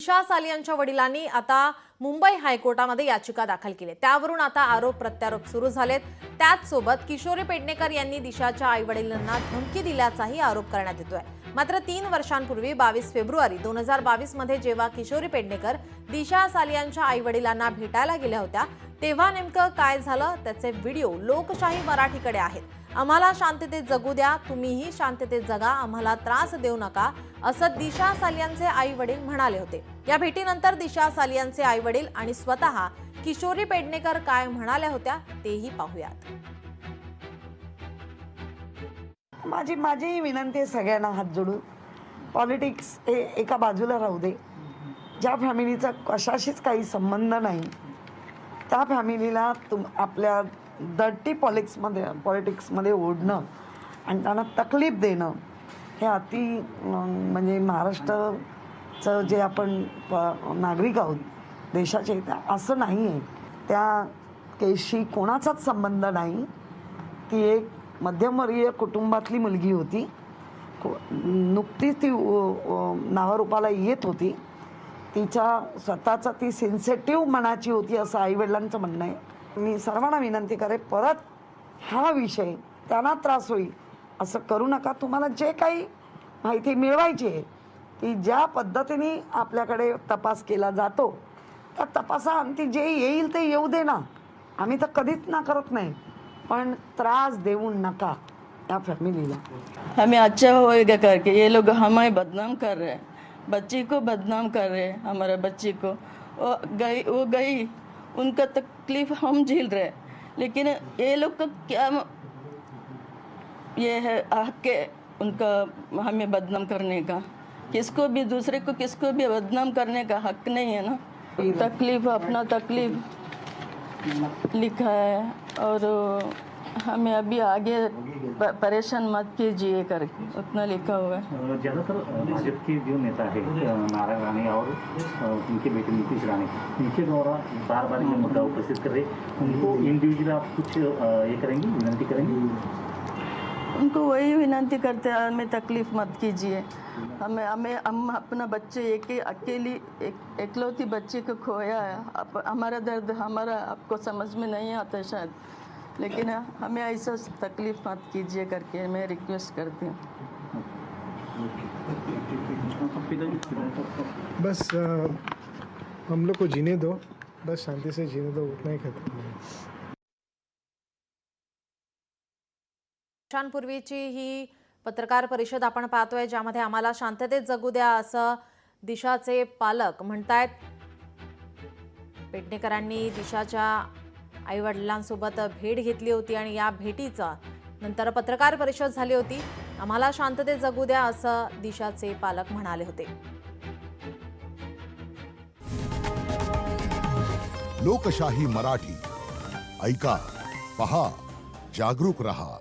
दिशा सालियांच्या वडिलांनी आता मुंबई हायकोर्टामध्ये याचिका दाखल केली। त्यावरून आता आरोप प्रत्यारोप सुरू झालेत। त्याच सोबत किशोरी पेडणेकर यांनी दिशाच्या आईवडिलांना धमकी दिल्याचाही आरोप करण्यात येतोय। मात्र 3 वर्षांपूर्वी 22 फेब्रुवारी 2022 मध्ये जेव्हा किशोरी पेडणेकर दिशा सालियांच्या आईवडिलांना भेटायला गेल्या होत्या तेव्हा नेमकं काय झालं त्याचे व्हिडिओ लोकशाही मराठीकडे आहेत। आम्हाला शांततेत जगू द्या, तुम्हीही शांततेत जगा, आम्हाला त्रास देऊ नका, असं दिशा सालियांचे आई-वडील म्हणाले होते। या भेटीनंतर दिशा सालियांचे आई-वडील आणि स्वतः किशोरी पेडणेकर काय म्हणाल्या होत्या तेही पाहूयात। माझी विनंती आहे सगळ्यांना हात जोडून, पॉलिटिक्स हे एका बाजूला राहू दे। ज्या फॅमिलीचा कशाशीच काही संबंध नाही त्या फॅमिलीला आपल्या डर्टी पॉलिटिक्समध्ये ओढणं आणि त्यांना तकलीफ देणं हे अति म्हणजे महाराष्ट्राचं जे आपण नागरिक आहोत देशाचे, असं नाही आहे। त्या केसशी कोणाचाच संबंध नाही। ती एक मध्यमवर्गीय कुटुंबातली मुलगी होती, नुकतीच ती नावारूपाला येत होती। तिच्या स्वतःचा ती सेन्सिटिव्ह मनाची होती असं आईवडिलांचं म्हणणं आहे। मी सर्वांना विनंती करेन, परत हा विषय त्यांना त्रास होईल असं करू नका। तुम्हाला जे काही माहिती मिळवायची आहे ती ज्या पद्धतीने आपल्याकडे तपास केला जातो त्या तपासाअंती जे येईल ते येऊ दे ना, आम्ही तर कधीच ना करत नाही, पण त्रास देऊ नका या फैमिलीला। हमें अच्छा होएगा करके ये लोग हमें बदनाम कर रहे हैं, बच्ची को बदनाम कर रहे हैं। हमारे बच्ची को वो गई उनका तकलीफ हम झेल रहे हैं, लेकिन ये लोग का क्या ये है हक है उनका हमें बदनाम करने का। किसको भी दूसरे को किसको भी बदनाम करने का हक नहीं है ना। तकलीफ अपना तकलीफ लिखा है और हमें अभी आगे परेशान मत कीजिए करके उतना लिखा हुआ है। ज़्यादातर भाजपा के जो नेता है नारायण राणे और उनके बेटे नीतीश राणे, इनके द्वारा बार बार ये मुद्दा उपस्थित कर रहे, उनको इंडिविजुअल आप कुछ ये करेंगे, विनती करेंगे? उनको वही विनती करते हैं, हमें तकलीफ मत कीजिए। हम अपना बच्चे एकलौती बच्चे को खोया है। हमारा दर्द आपको समझ में नहीं आता शायद, लेकिन हमें ऐसा तकलीफ मत कीजिए करके मैं रिक्वेस्ट करती हूँ। बस हम लोग को जीने दो, बस शांति से जीने दो, उतना ही खत्म है। वर्षांपूर्वीची ही पत्रकार परिषद आपण पाहतोय ज्यामध्ये आम्हाला शांततेत जगू द्या असं दिशाचे पालक म्हणतायत। पेडणेकरांनी दिशाच्या आईवडिलांसोबत भेट घेतली होती आणि या भेटीचा नंतर पत्रकार परिषद झाली होती। आम्हाला शांततेत जगू द्या असं दिशाचे पालक म्हणाले होते। लोकशाही मराठी ऐका, पहा, जागरूक रहा।